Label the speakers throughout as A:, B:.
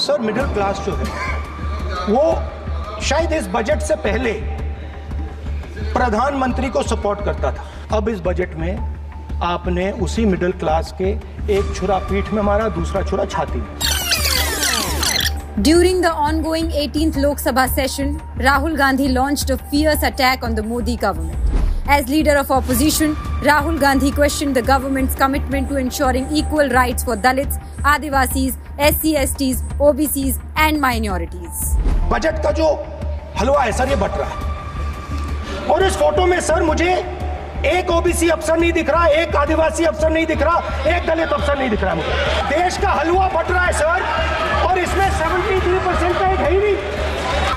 A: Sir middle class जो है वो शायद इस बजट से पहले प्रधानमंत्री को सपोर्ट करता था। अब इस बजट में आपने उसी मिडिल क्लास के एक छुरा पीठ में मारा, दूसरा छुरा छाती में।
B: During the ongoing 18th Lok Sabha session, Rahul Gandhi launched a fierce attack on the Modi government. As leader of opposition, Rahul Gandhi questioned the government's commitment to ensuring equal rights for Dalits, Adivasis, SC, STs, OBCs and minorities.
A: Budget का जो हलवा है sir ये but रहा है और इस photo में sir मुझे एक ओबीसी अफसर नहीं दिख रहा, एक आदिवासी अफसर नहीं दिख रहा, एक दलित अफसर नहीं दिख रहा मुझे। देश का हलवा बट रहा है सर और इसमें 73% का एक है ही नहीं।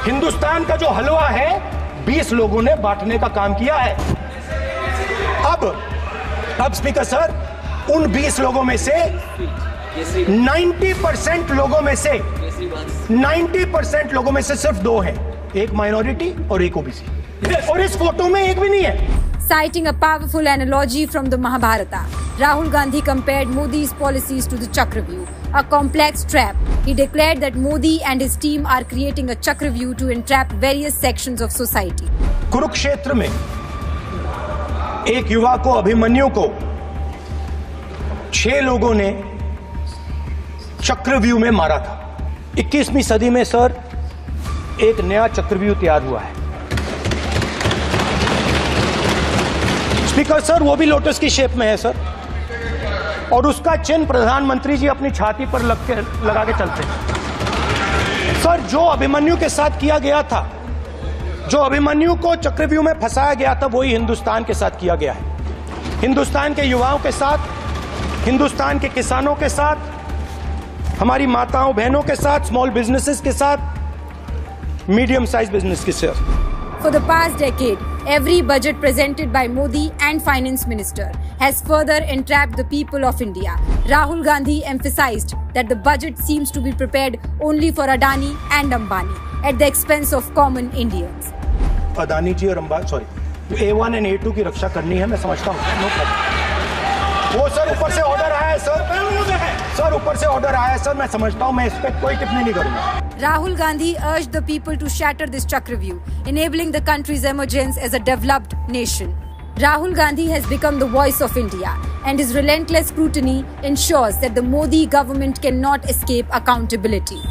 A: हिंदुस्तान का जो हलवा है 20 लोगों ने बांटने का काम किया है। अब स्पीकर सर उन 20 लोगों में से 90% लोगों में से सिर्फ 2 हैं, एक माइनॉरिटी और एक ओबीसी, और इस फोटो में एक भी नहीं है।
B: Citing a powerful analogy from the Mahabharata, Rahul Gandhi compared Modi's policies to the Chakravyuh, a complex trap. He declared that Modi and his team are creating a Chakravyuh to entrap various sections of society.
A: Kurukshetra में एक युवा को, अभिमन्यु को 6 लोगों ने चक्रव्यूह में मारा था। 21वीं सदी में सर एक नया चक्रव्यूह तैयार हुआ है। स्पीकर सर वो भी लोटस की शेप में है सर और उसका चिन्ह प्रधानमंत्री जी अपनी छाती पर लगा के चलते हैं। सर जो अभिमन्यु के साथ किया गया था, जो अभिमन्यु को चक्रव्यूह में फंसाया गया था, वही हिंदुस्तान के साथ किया गया है। हिंदुस्तान के युवाओं के साथ, हिंदुस्तान के किसानों के साथ, हमारी माताओं बहनों के साथ, स्मॉल बिजनेसेस के साथ, मीडियम साइज बिजनेस के साथ।
B: For the past decade, every budget presented by Modi and Finance Minister has further entrapped the people of India. Rahul Gandhi emphasized that the budget seems to be prepared only for Adani and Ambani at the expense of common Indians.
A: Adani जी और Ambani, sorry, A1 और A2 की रक्षा करनी है, मैं समझता हूँ, no problem. वो sir ऊपर से ऑर्डर आया है सर ऊपर से ऑर्डर आया है सर, मैं समझता हूँ, मैं इस पर कोई टिप्पणी नहीं करूंगा।
B: Rahul Gandhi urged the people to shatter this Chakravyuh, enabling the country's emergence as a developed nation. Rahul Gandhi has become the voice of India, and his relentless scrutiny ensures that the Modi government cannot escape accountability.